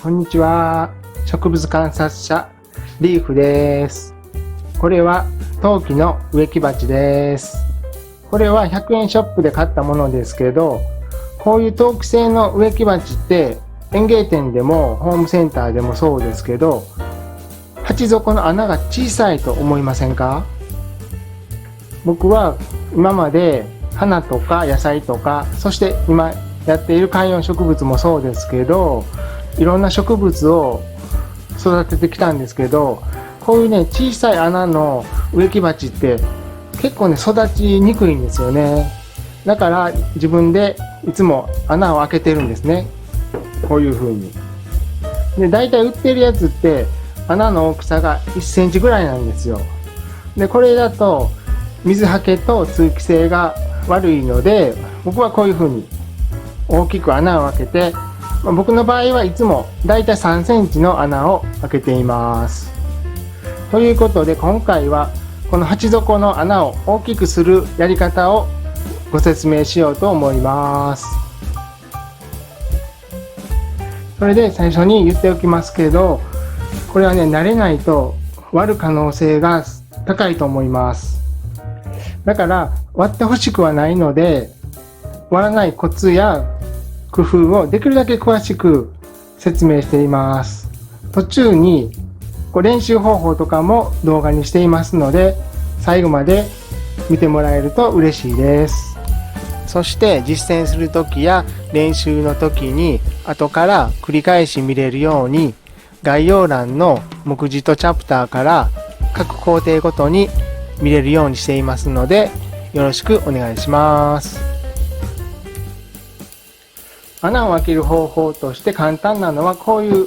こんにちは。植物観察者リーフです。これは陶器の植木鉢です。これは100円ショップで買ったものですけど、こういう陶器製の植木鉢って園芸店でもホームセンターでもそうですけど、鉢底の穴が小さいと思いませんか？僕は今まで花とか野菜とか、そして今やっている観葉植物もそうですけど、いろんな植物を育ててきたんですけど、こういうね、小さい穴の植木鉢って結構ね、育ちにくいんですよね。だから自分でいつも穴を開けてるんですね。こういう風に。で、大体売ってるやつって穴の大きさが1センチぐらいなんですよ。で、これだと水はけと通気性が悪いので、僕はこういう風に大きく穴を開けて、僕の場合はいつもだいたい3センチの穴を開けています。ということで今回はこの鉢底の穴を大きくするやり方をご説明しようと思います。それで最初に言っておきますけど、これはね、慣れないと割る可能性が高いと思います。だから割ってほしくはないので、割らないコツや工夫をできるだけ詳しく説明しています。途中に練習方法とかも動画にしていますので、最後まで見てもらえると嬉しいです。そして実践するときや練習のときに後から繰り返し見れるように、概要欄の目次とチャプターから各工程ごとに見れるようにしていますので、よろしくお願いします。穴を開ける方法として簡単なのは、こういう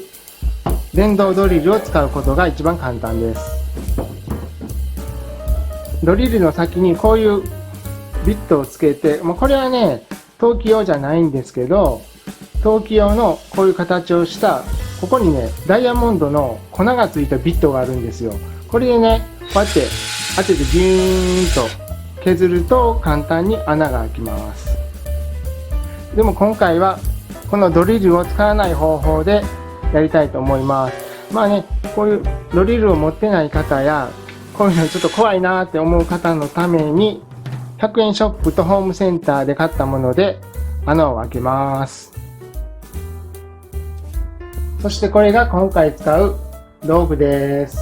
電動ドリルを使うことが一番簡単です。ドリルの先にこういうビットをつけて、これはね、陶器用じゃないんですけど、陶器用のこういう形をした、ここにね、ダイヤモンドの粉がついたビットがあるんですよ。これでね、こうやって当ててギューンと削ると簡単に穴が開きます。でも今回はこのドリルを使わない方法でやりたいと思います。こういうドリルを持ってない方や、こういうのちょっと怖いなーって思う方のために、100円ショップとホームセンターで買ったもので穴を開けます。そしてこれが今回使う道具です。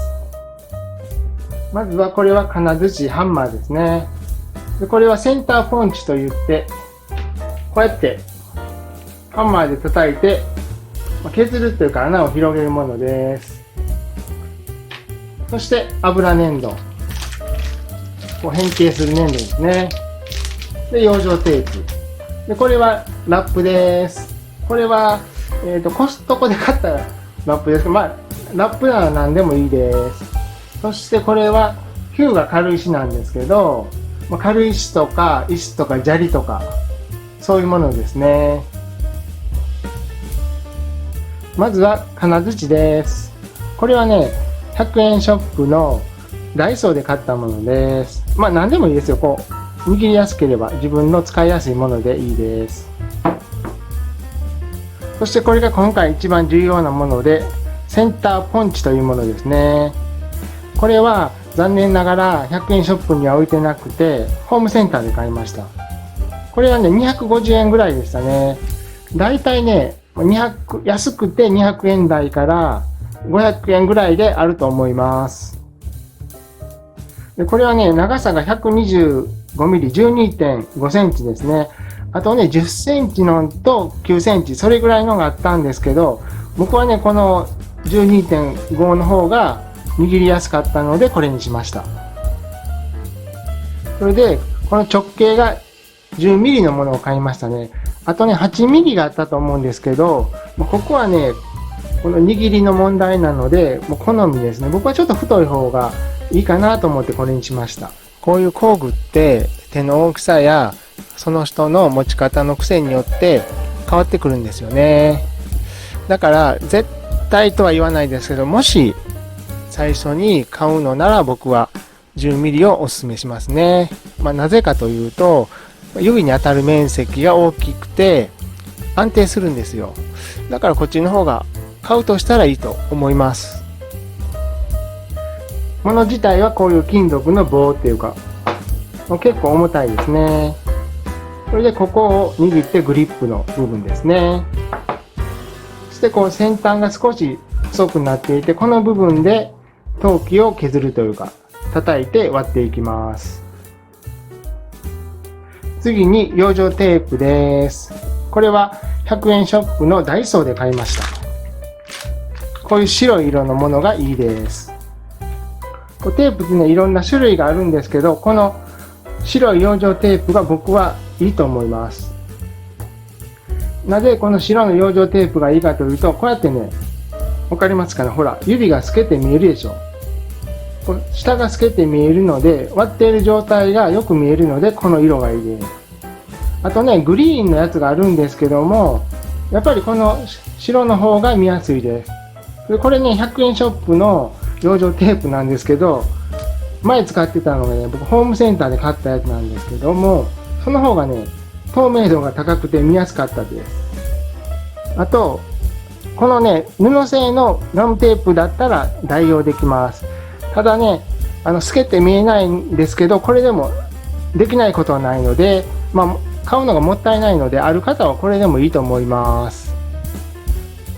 まずはこれは金槌ハンマーですね。で、これはセンターポンチといって、こうやってハンマーで叩いて削るというか穴を広げるものです。そして油粘土、変形する粘土ですね。で、養生テープで、これはラップです。これは、コストコで買ったラップです。ラップなら何でもいいです。そしてこれはヒューが軽石なんですけど、軽石とか石とか砂利とかそういうものですね。まずは金槌です。これはね、100円ショップのダイソーで買ったものです。何でもいいですよ。握りやすければ自分の使いやすいものでいいです。そしてこれが今回一番重要なもので、センターポンチというものですね。これは残念ながら100円ショップには置いてなくて、ホームセンターで買いました。これはね、250円ぐらいでしたね。だいたいね、安くて200円台から500円ぐらいであると思います。で、これはね、長さが 125mm、12.5 センチですね。あとね、10センチのと9センチ、それぐらいのがあったんですけど、僕はね、この 12.5 の方が握りやすかったので、これにしました。それで、この直径が10ミリのものを買いましたね。あとね、8ミリがあったと思うんですけど、ここはね、この握りの問題なので、もう好みですね。僕はちょっと太い方がいいかなと思ってこれにしました。こういう工具って手の大きさやその人の持ち方の癖によって変わってくるんですよね。だから絶対とは言わないですけど、もし最初に買うのなら僕は10ミリをおすすめしますね。なぜかというと、指に当たる面積が大きくて安定するんですよ。だからこっちの方が買うとしたらいいと思います。もの自体はこういう金属の棒っていうか、結構重たいですね。それでここを握ってグリップの部分ですね。そしてこう先端が少し細くなっていて、この部分で陶器を削るというか、叩いて割っていきます。次に養生テープです。これは100円ショップのダイソーで買いました。こういう白い色のものがいいです。テープってね、いろんな種類があるんですけど、この白い養生テープが僕はいいと思います。なぜこの白の養生テープがいいかというと、こうやってね、わかりますかね、ほら、指が透けて見えるでしょ。下が透けて見えるので、割っている状態がよく見えるので、この色がいいです。あとね、グリーンのやつがあるんですけども、やっぱりこの白の方が見やすいです。これね、100円ショップの養生テープなんですけど、前使ってたのがね、僕ホームセンターで買ったやつなんですけども、その方がね、透明度が高くて見やすかったです。あと、このね、布製のガムテープだったら代用できます。ただね、透けて見えないんですけど、これでもできないことはないので、買うのがもったいないので、ある方はこれでもいいと思います。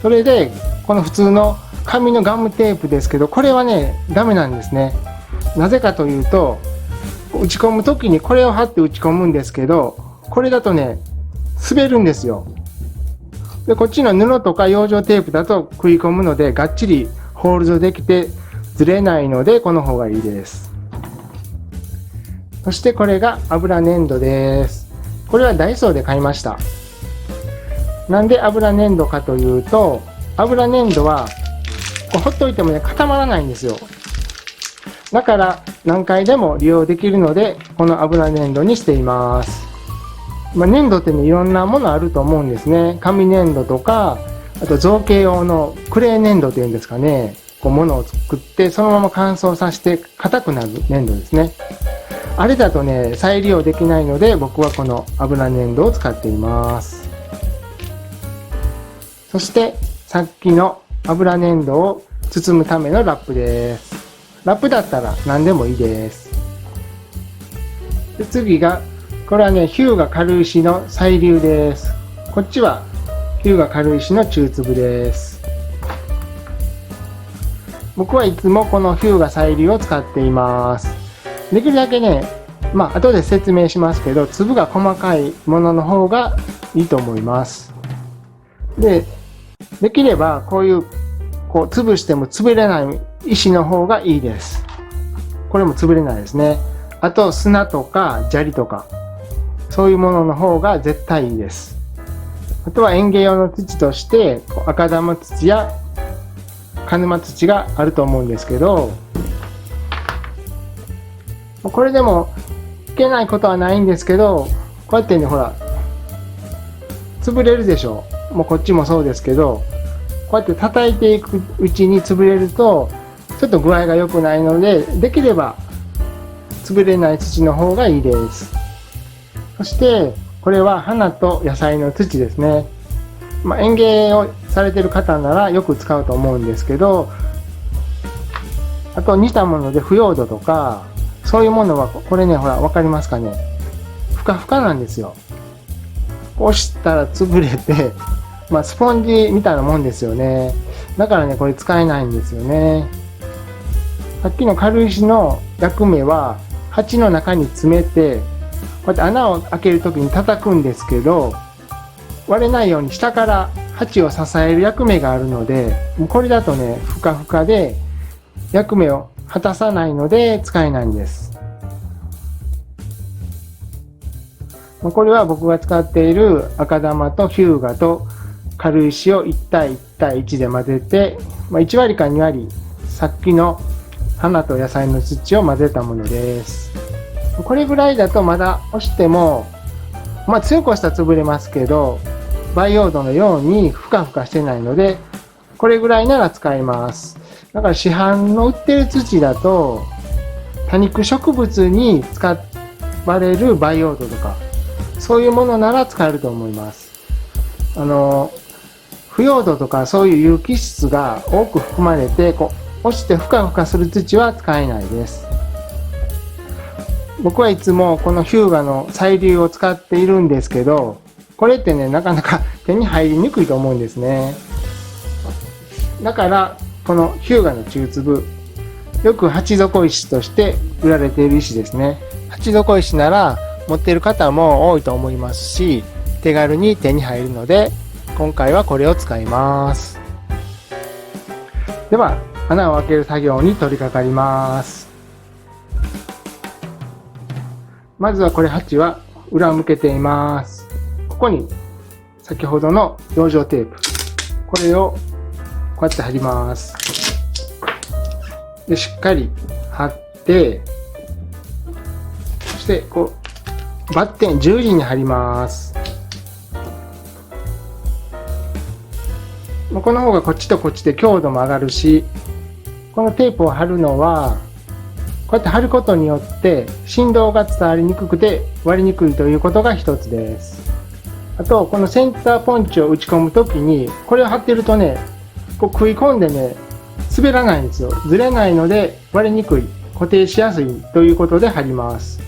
それで、この普通の紙のガムテープですけど、これはね、ダメなんですね。なぜかというと、打ち込む時にこれを貼って打ち込むんですけど、これだとね、滑るんですよ。で、こっちの布とか養生テープだと食い込むので、がっちりホールドできてずれないので、この方がいいです。そしてこれが油粘土です。これはダイソーで買いました。なんで油粘土かというと、油粘土はほっといてもね、固まらないんですよ。だから何回でも利用できるので、この油粘土にしています。粘土ってね、いろんなものあると思うんですね。紙粘土とか、あと造形用のクレー粘土っていうんですかね。ものを作ってそのまま乾燥させて硬くなる粘土ですね。あれだとね、再利用できないので、僕はこの油粘土を使っています。そしてさっきの油粘土を包むためのラップです。ラップだったら何でもいいです。で、次が、これはね、日向軽石の細粒です。こっちは日向軽石の中粒です。僕はいつもこの日向細粒を使っています。できるだけね、後で説明しますけど、粒が細かいものの方がいいと思います。できればこういう潰しても潰れない石の方がいいです。これも潰れないですね。あと砂とか砂利とか、そういうものの方が絶対いいです。あとは園芸用の土として赤玉土や鹿沼土があると思うんですけど、これでもいけないことはないんですけど、こうやってね、ほら潰れるでしょ。もうこっちもそうですけど、こうやって叩いていくうちに潰れるとちょっと具合が良くないので、できれば潰れない土の方がいいです。そしてこれは花と野菜の土ですね。園芸をされている方ならよく使うと思うんですけど、あと煮たもので腐葉土とか、そういうものはこれね、ほら分かりますかね、ふかふかなんですよ。押したら潰れて、スポンジみたいなもんですよね。だからね、これ使えないんですよね。さっきの軽石の役目は、鉢の中に詰めて、こうやって穴を開けるときに叩くんですけど、割れないように下から鉢を支える役目があるので、これだとね、ふかふかで役目を果たさないので使えないんです。これは僕が使っている赤玉と日向と軽石を1対1対1で混ぜて、1割か2割さっきの花と野菜の土を混ぜたものです。これぐらいだとまだ押しても、強く押したら潰れますけど、培養土のようにふかふかしてないので、これぐらいなら使えます。だから市販の売ってる土だと、多肉植物に使われる培養土とか、そういうものなら使えると思います。腐葉土とかそういう有機質が多く含まれて、落ちてふかふかする土は使えないです。僕はいつもこのヒューガの細粒を使っているんですけど、これってね、なかなか手に入りにくいと思うんですね。だからこのヒューガの中粒、よく鉢底石として売られている石ですね。鉢底石なら持っている方も多いと思いますし、手軽に手に入るので、今回はこれを使います。では穴を開ける作業に取り掛かります。まずはこれ鉢は裏向けています。ここに先ほどの養生テープ、これをこうやって貼ります。でしっかり貼って、そしてバッテン十字に貼ります。この方がこっちとこっちで強度も上がるし、このテープを貼るのはこうやって貼ることによって振動が伝わりにくくて割りにくいということが一つです。あとこのセンターポンチを打ち込むときにこれを貼ってるとね、食い込んでね、滑らないんですよ。ずれないので割れにくい、固定しやすいということで貼ります。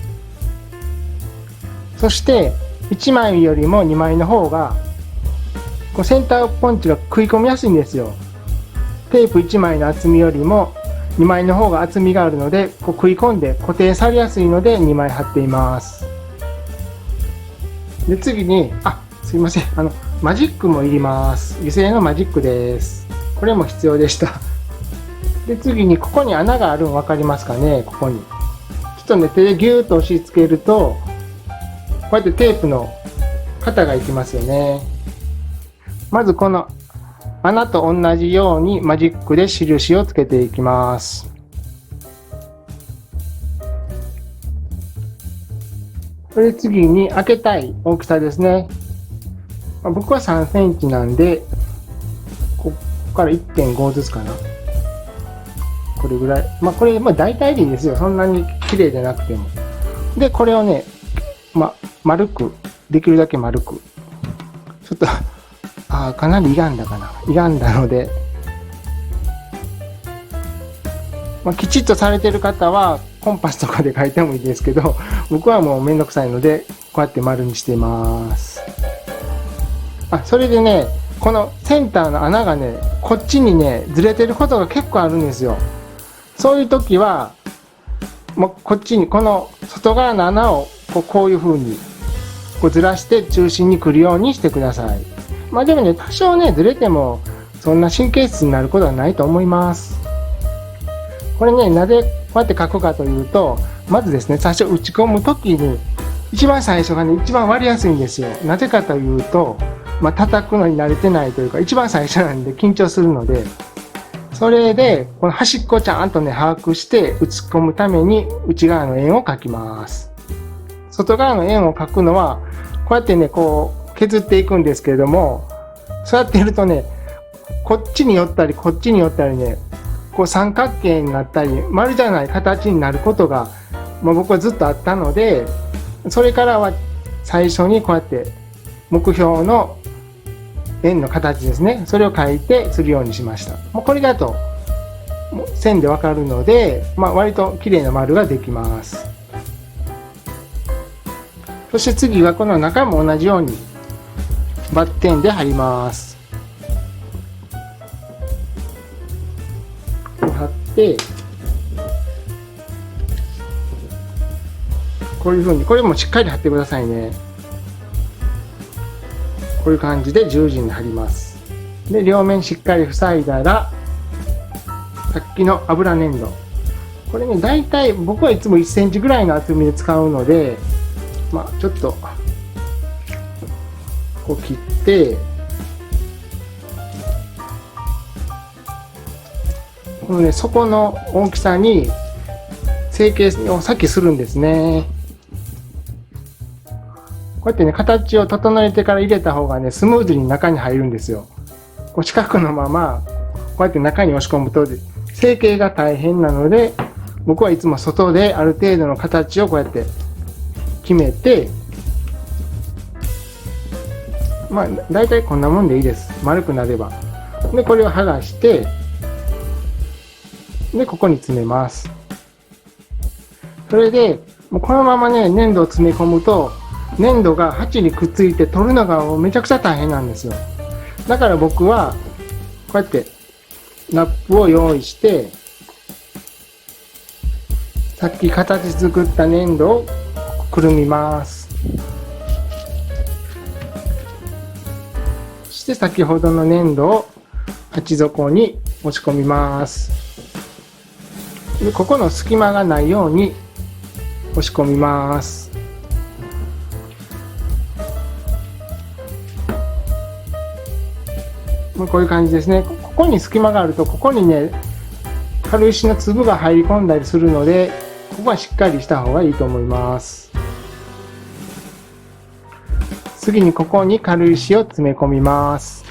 そして1枚よりも2枚の方がセンターポンチが食い込みやすいんですよ。テープ1枚の厚みよりも2枚の方が厚みがあるので食い込んで固定されやすいので2枚貼っています。で次にすいません、マジックもいります。油性のマジックです。これも必要でした。で次にここに穴があるの分かりますかね。ここにちょっとね、手でギューッと押し付けるとこうやってテープの型がいきますよね。まずこの穴と同じようにマジックで印をつけていきます。それで次に開けたい大きさですね。僕は3センチなんで、ここから 1.5 ずつかな。これぐらい。これ大体でいいですよ。そんなに綺麗でなくても。で、これをね、丸く、できるだけ丸く。ちょっと、かなり歪んだかな。歪んだので、きちっとされてる方はコンパスとかで書いてもいいですけど、僕はもうめんどくさいのでこうやって丸にしています。それでね、このセンターの穴がね、こっちにねずれてることが結構あるんですよ。そういう時はもうこっちにこの外側の穴をこういう風にずらして中心に来るようにしてください。でもね、多少ねずれてもそんな神経質になることはないと思います。これね、なぜこうやって書くかというと、まずですね、最初打ち込むときに一番最初がね一番割りやすいんですよ。なぜかというと、叩くのに慣れてないというか、一番最初なんで緊張するので、それでこの端っこをちゃんとね把握して打ち込むために内側の円を描きます。外側の円を描くのはこうやってね削っていくんですけれども、そうやってやるとね、こっちに寄ったりこっちに寄ったりね、三角形になったり丸じゃない形になることが、僕はずっとあったので、それからは最初にこうやって目標の円の形ですね、それを書いてするようにしました。これだと線でわかるので、割と綺麗な丸ができます。そして次はこの中も同じようにバッテンで貼ります。貼ってこういう風に、これもしっかり貼ってくださいね。こういう感じで十字に貼ります。で両面しっかり塞いだら、さっきの油粘土、これねだいたい僕はいつも1センチぐらいの厚みで使うので、ちょっと切って、このね底の大きさに成形を先するんですね。こうやってね形を整えてから入れた方がねスムーズに中に入るんですよ。四角のままこうやって中に押し込むと成形が大変なので、僕はいつも外である程度の形をこうやって決めて、まあ大体こんなもんでいいです。丸くなれば。でこれを剥がして、でここに詰めます。それでもうこのままね粘土を詰め込むと粘土が鉢にくっついて取るのがめちゃくちゃ大変なんですよ。だから僕はこうやってラップを用意して、さっき形作った粘土をくるみます。そして先ほどの粘土を鉢底に押し込みます。でここの隙間がないように押し込みます。こういう感じですね。ここに隙間があるとここにね軽石の粒が入り込んだりするので、ここはしっかりした方がいいと思います。次にここに軽石を詰め込みます。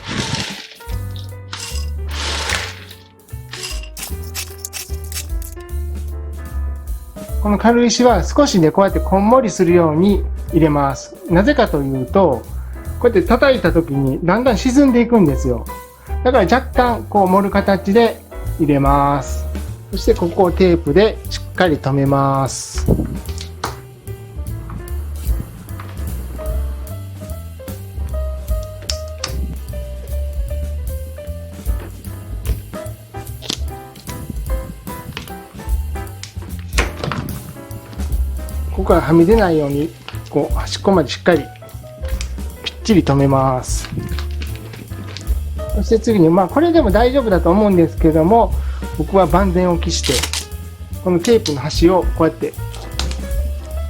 この軽石は少しねこうやってこんもりするように入れます。なぜかというと、こうやって叩いた時にだんだん沈んでいくんですよ。だから若干こう盛る形で入れます。そしてここをテープでしっかり留めます。ここからはみ出ないようにこう端っこまでしっかりぴっちり留めます。そして次にこれでも大丈夫だと思うんですけども、僕は万全を期してこのテープの端をこうやって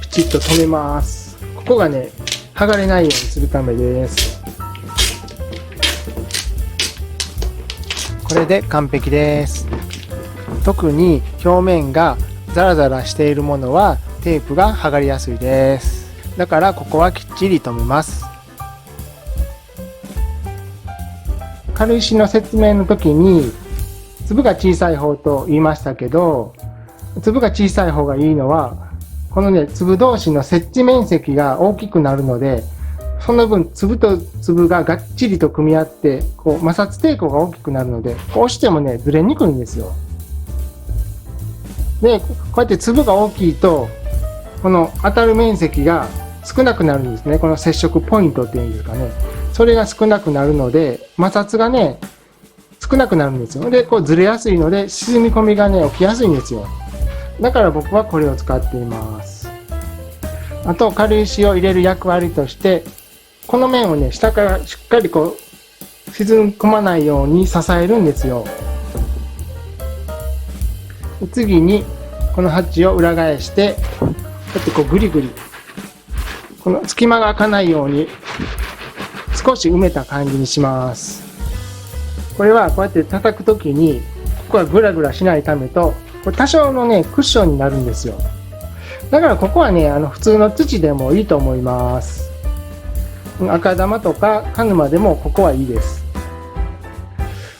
ピチッと留めます。ここがね剥がれないようにするためです。これで完璧です。特に表面がザラザラしているものはテープが剥がれやすいです。だからここはきっちり留めます。軽石の説明の時に粒が小さい方と言いましたけど、粒が小さい方がいいのはこのね粒同士の接地面積が大きくなるので、その分粒と粒ががっちりと組み合ってこう摩擦抵抗が大きくなるので、こう押してもねずれにくいんですよ。でこうやって粒が大きいとこの当たる面積が少なくなるんですね。この接触ポイントっていうんですかね、それが少なくなるので摩擦がね少なくなるんですよ。でこうずれやすいので沈み込みがね起きやすいんですよ。だから僕はこれを使っています。あと軽石を入れる役割として、この面をね下からしっかりこう沈み込まないように支えるんですよ。次にこの鉢を裏返してこうやってこうグリグリこの隙間が開かないように少し埋めた感じにします。これはこうやって叩くときにここはグラグラしないためと、これ多少のねクッションになるんですよ。だからここはね普通の土でもいいと思います。赤玉とか鹿沼でもここはいいです。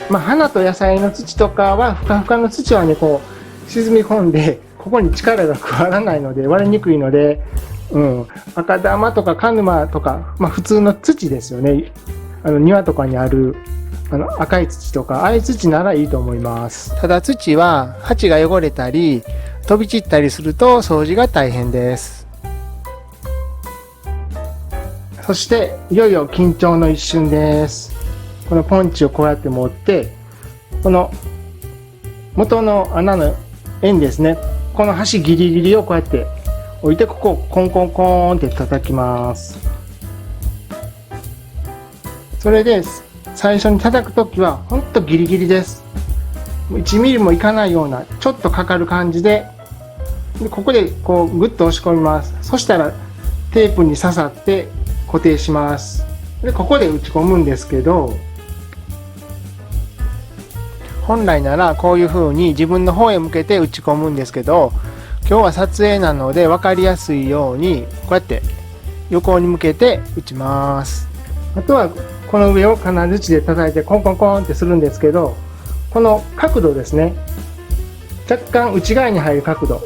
花と野菜の土とかはふかふかの土はねこう沈み込んでここに力が加わらないので割れにくいので、赤玉とか鹿沼とか、普通の土ですよね。庭とかにある赤い土とかああいう土ならいいと思います。ただ土は鉢が汚れたり飛び散ったりすると掃除が大変です。そしていよいよ緊張の一瞬です。このポンチをこうやって持ってこの元の穴の円ですね、この端ギリギリをこうやって置いてここをコンコンコンって叩きます。それで最初に叩くときはほんとギリギリです。1ミリもいかないようなちょっとかかる感じで、ここでこうグッと押し込みます。そしたらテープに刺さって固定します。でここで打ち込むんですけど、本来ならこういう風に自分の方へ向けて打ち込むんですけど、今日は撮影なので分かりやすいようにこうやって横に向けて打ちます。あとはこの上を金槌で叩いてコンコンコンってするんですけど、この角度ですね、若干内側に入る角度、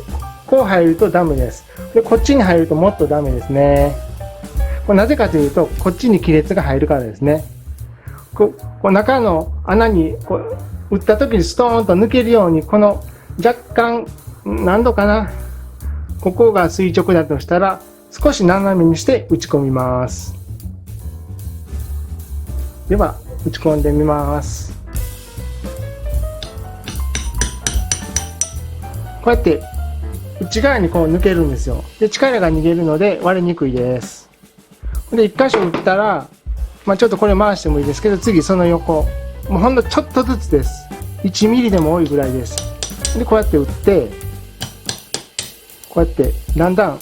こう入るとダメです。でこっちに入るともっとダメですね。これなぜかというと、こっちに亀裂が入るからですね。こう中の穴にこう打った時にストーンと抜けるように、この若干何度かな、ここが垂直だとしたら少し斜めにして打ち込みます。では打ち込んでみます。こうやって内側にこう抜けるんですよ。で、力が逃げるので割れにくいです。で、1箇所打ったら、ちょっとこれ回してもいいですけど、次その横、もうほんのちょっとずつです。1ミリでも多いぐらいです。で、こうやって打って、こうやってだんだん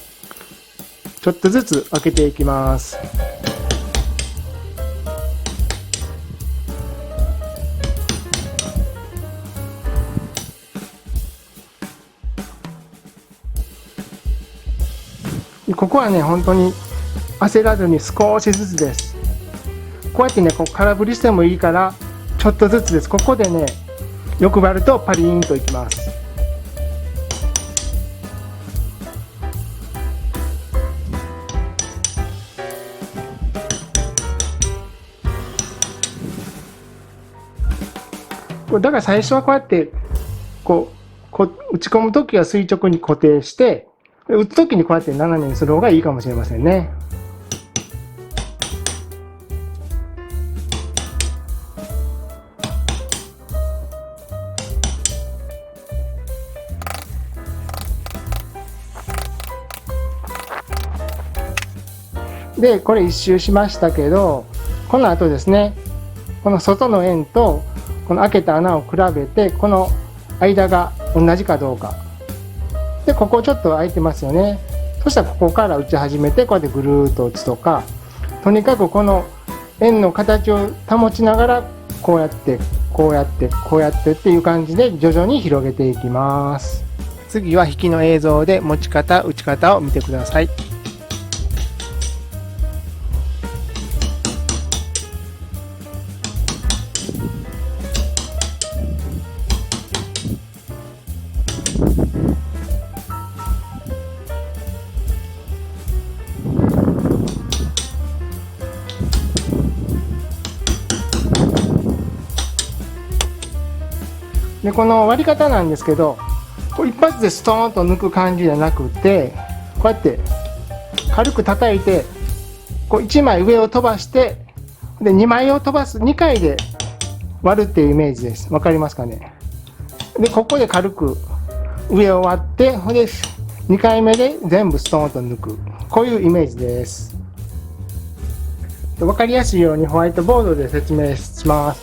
ちょっとずつ開けていきます。ここはね、本当に焦らずに少しずつです。こうやってね、こう空振りしてもいいから、ちょっとずつです。ここでね、欲張るとパリーンといきます。だから最初はこうやってこう打ち込むときは垂直に固定して、打つときにこうやって斜めにする方がいいかもしれませんね。で、これ一周しましたけど、この後ですね、この外の円とこの開けた穴を比べて、この間が同じかどうか。で、ここちょっと開いてますよね。そしたらここから打ち始めて、こうやってぐるーっと打つとか、とにかくこの円の形を保ちながら、こうやって、こうやって、こうやってっていう感じで徐々に広げていきます。次は引きの映像で持ち方、打ち方を見てください。で、この割り方なんですけど、こう一発でストーンと抜く感じじゃなくて、こうやって軽く叩いて、こう1枚上を飛ばして、で2枚を飛ばす、2回で割るっていうイメージです。わかりますかね。で、ここで軽く上を割って、で2回目で全部ストーンと抜く。こういうイメージです。わかりやすいようにホワイトボードで説明します。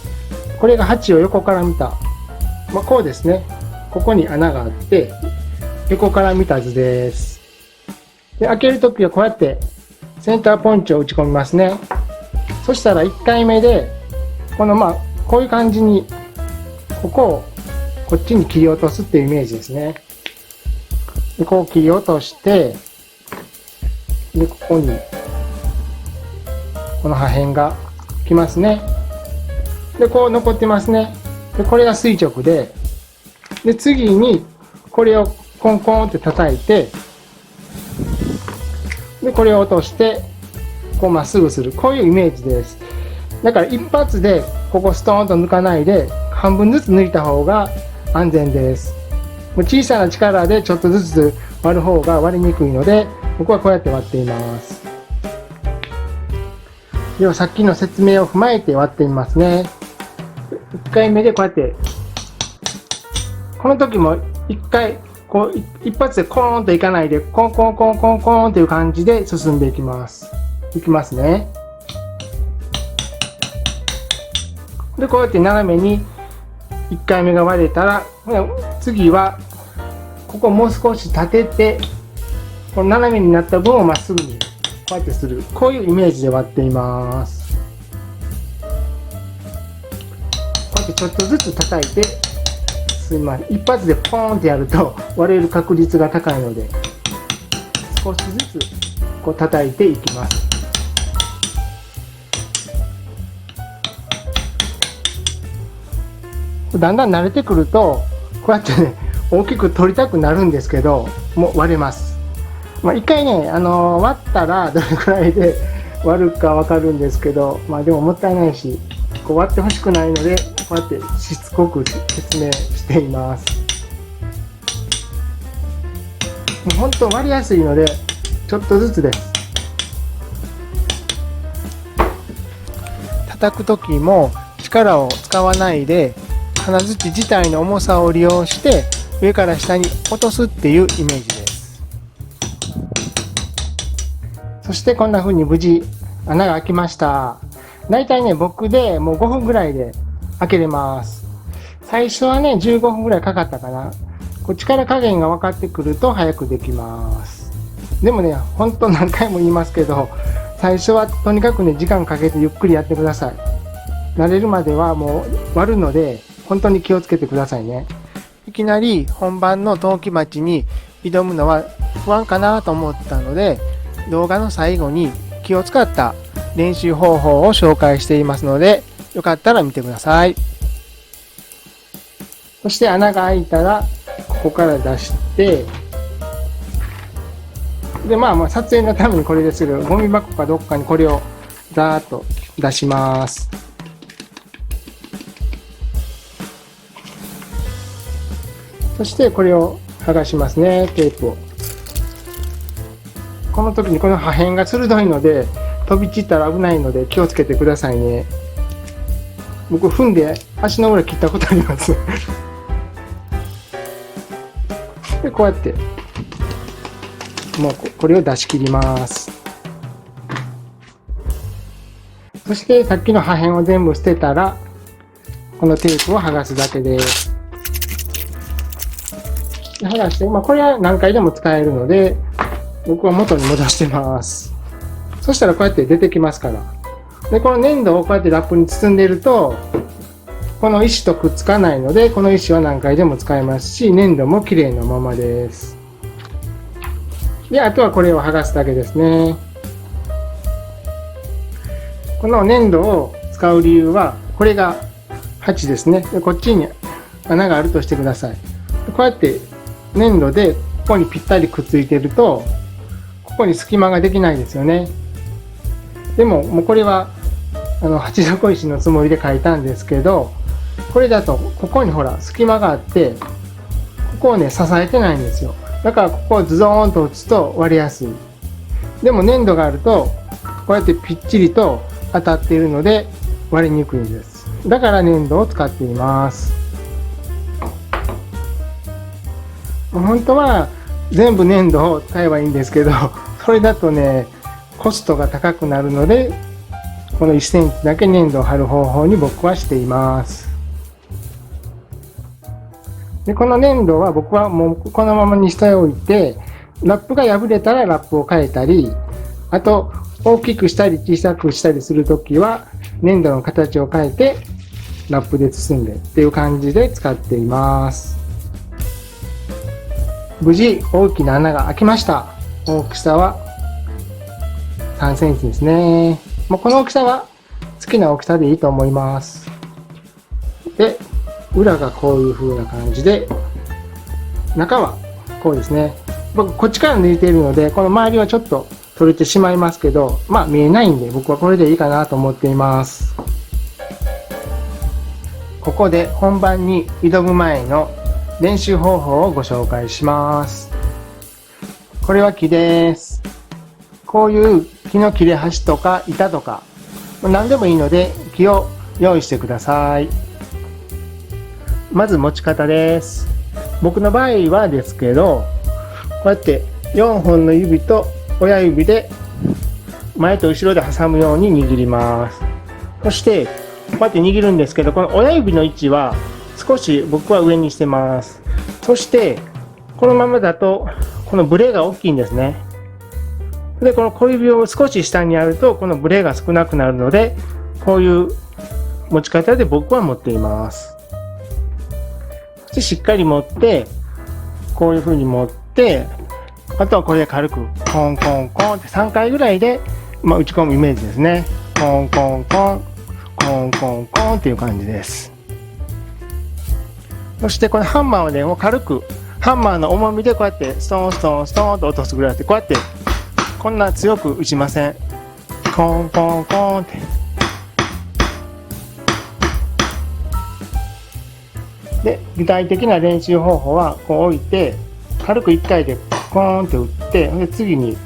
これが鉢を横から見た。こうですね。ここに穴があって、横から見た図です。で、開けるときはこうやってセンターポンチを打ち込みますね。そしたら1回目で、このこういう感じに、ここをこっちに切り落とすっていうイメージですね。で、こう切り落として、で、ここに、この破片が来ますね。で、こう残ってますね。で、これが垂直で、で、次にこれをコンコンって叩いて、で、これを落として、こうまっすぐする。こういうイメージです。だから一発でここストーンと抜かないで、半分ずつ抜いた方が安全です。小さな力でちょっとずつ割る方が割りにくいので、僕はこうやって割っています。ではさっきの説明を踏まえて割ってみますね。1回目でこうやって、この時も1回、こう一発でコーンといかないで、コンコンコンコンコンという感じで進んでいきます。いきますね。で、こうやって斜めに1回目が割れたら、次はここをもう少し立てて、この斜めになった分をまっすぐにこうやってする。こういうイメージで割っています。ちょっとずつ叩いて、すみません。一発でポーンってやると割れる確率が高いので、少しずつこう叩いていきます。だんだん慣れてくると、こうやってね、大きく取りたくなるんですけど、もう割れます。一回ね、割ったらどれくらいで割るかわかるんですけど、まあでももったいないし、こう割ってほしくないので、こうやってしつこく説明しています。もう本当割りやすいので、ちょっとずつです。叩く時も力を使わないで、金槌自体の重さを利用して上から下に落とすっていうイメージです。そしてこんな風に無事穴が開きました。だいたいね、僕でもう5分ぐらいで開けれます。最初はね、15分ぐらいかかったかな。こう力加減が分かってくると早くできます。でもね、本当何回も言いますけど、最初はとにかくね、時間かけてゆっくりやってください。慣れるまではもう割るので、本当に気をつけてくださいね。いきなり本番の陶器鉢に挑むのは不安かなと思ったので、動画の最後に気を使った練習方法を紹介していますので、よかったら見てください。そして穴が開いたら、ここから出して、で、まあ撮影のためにこれですけど、ゴミ箱かどっかにこれをザーッと出します。そしてこれを剥がしますね、テープを。この時にこの破片が鋭いので、飛び散ったら危ないので気をつけてくださいね。僕踏んで足の裏切ったことあります。で、こうやってもうこれを出し切ります。そしてさっきの破片を全部捨てたら、このテープを剥がすだけです。剥がして、これは何回でも使えるので、僕は元に戻してます。そしたらこうやって出てきますから。で、この粘土をこうやってラップに包んでいると、この石とくっつかないので、この石は何回でも使えますし、粘土も綺麗なままです。で、あとはこれを剥がすだけですね。この粘土を使う理由は、これが鉢ですね。で、こっちに穴があるとしてください。こうやって粘土でここにぴったりくっついてると、ここに隙間ができないですよね。でも、もうこれは鉢底石のつもりで描いたんですけど、これだとここにほら隙間があって、ここをね支えてないんですよ。だからここをズドーンと打つと割れやすい。でも粘土があるとこうやってぴっちりと当たっているので割れにくいんです。だから粘土を使っています。本当は全部粘土を使えばいいんですけど、それだとねコストが高くなるので、この1センチだけ粘土を貼る方法に僕はしています。で、この粘土は僕はもうこのままにしておいて、ラップが破れたらラップを変えたり、あと大きくしたり小さくしたりするときは粘土の形を変えてラップで包んでっていう感じで使っています。無事大きな穴が開きました。大きさは3センチですね。もうこの大きさは好きな大きさでいいと思います。で、裏がこういう風な感じで、中はこうですね。僕こっちから抜いているので、この周りはちょっと取れてしまいますけど、まあ見えないんで僕はこれでいいかなと思っています。ここで本番に挑む前の練習方法をご紹介します。これは木です。こういう木の切れ端とか板とか何でもいいので木を用意してください。まず持ち方です。僕の場合はですけど、こうやって4本の指と親指で前と後ろで挟むように握ります。そしてこうやって握るんですけど、この親指の位置は少し僕は上にしてます。そしてこのままだとこのブレが大きいんですね。で、この小指を少し下にやるとこのブレが少なくなるので、こういう持ち方で僕は持っています。そしてしっかり持って、こういう風に持って、あとはこれで軽くコンコンコンって3回ぐらいで、打ち込むイメージですね。コンコンコンコンコンコンっていう感じです。そしてこのハンマーをね、軽くハンマーの重みでこうやってストンストンストンと落とすぐらいで、こうやってこんな強く打ちません。コンコンコンって。で、具体的な練習方法はこう置いて軽く1回でコーンって打って、で次に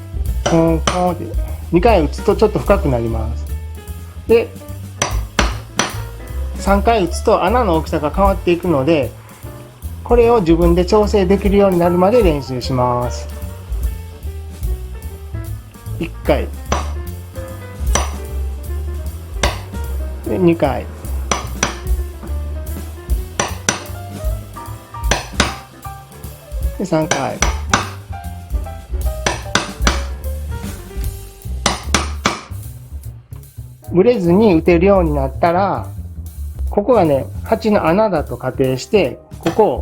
コンコンって2回打つとちょっと深くなります。で3回打つと穴の大きさが変わっていくので、これを自分で調整できるようになるまで練習します。1回で2回で3回ブレずに打てるようになったら、ここがね鉢の穴だと仮定して、ここを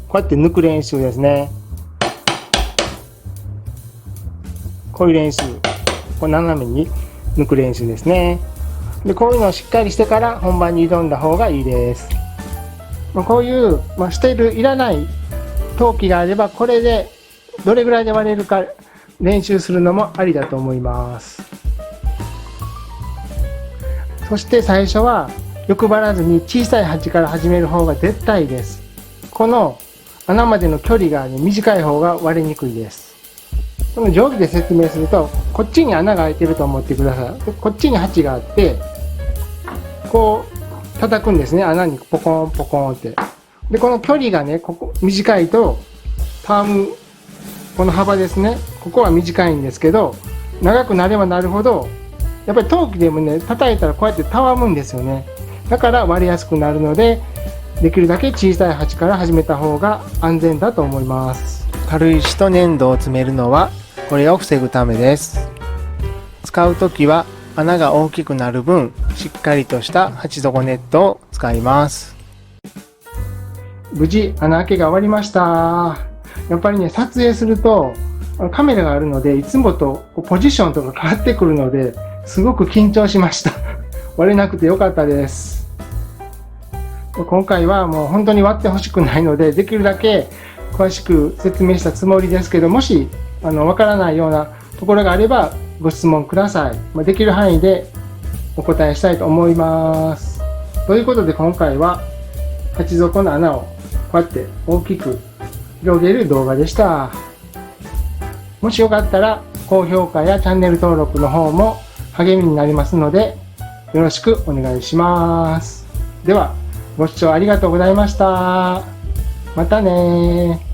こうやって抜く練習ですね。こういう練習、こう斜めに抜く練習ですね。でこういうのをしっかりしてから本番に挑んだ方がいいです。こういう、捨てるいらない陶器があれば、これでどれぐらいで割れるか練習するのもありだと思います。そして最初は欲張らずに小さい鉢から始める方が絶対です。この穴までの距離が、短い方が割れにくいです。この定規で説明すると、こっちに穴が開いてると思ってください。でこっちに鉢があって、こう叩くんですね。穴にポコンポコンって。でこの距離がね、ここ短いとたわむ、この幅ですね、ここは短いんですけど、長くなればなるほどやっぱり陶器でもね、叩いたらこうやってたわむんですよね。だから割れやすくなるので、できるだけ小さい鉢から始めた方が安全だと思います。軽石と粘土を詰めるのはこれを防ぐためです。使うときは穴が大きくなる分、しっかりとした鉢底ネットを使います。無事穴開けが終わりました。やっぱりね、撮影するとカメラがあるので、いつもとポジションとか変わってくるので、すごく緊張しました。割れなくてよかったです。今回はもう本当に割ってほしくないので、できるだけ詳しく説明したつもりですけど、もしわからないようなところがあればご質問ください。できる範囲でお答えしたいと思います。ということで今回は鉢底の穴をこうやって大きく広げる動画でした。もしよかったら高評価やチャンネル登録の方も励みになりますので、よろしくお願いします。では、ご視聴ありがとうございました。またね。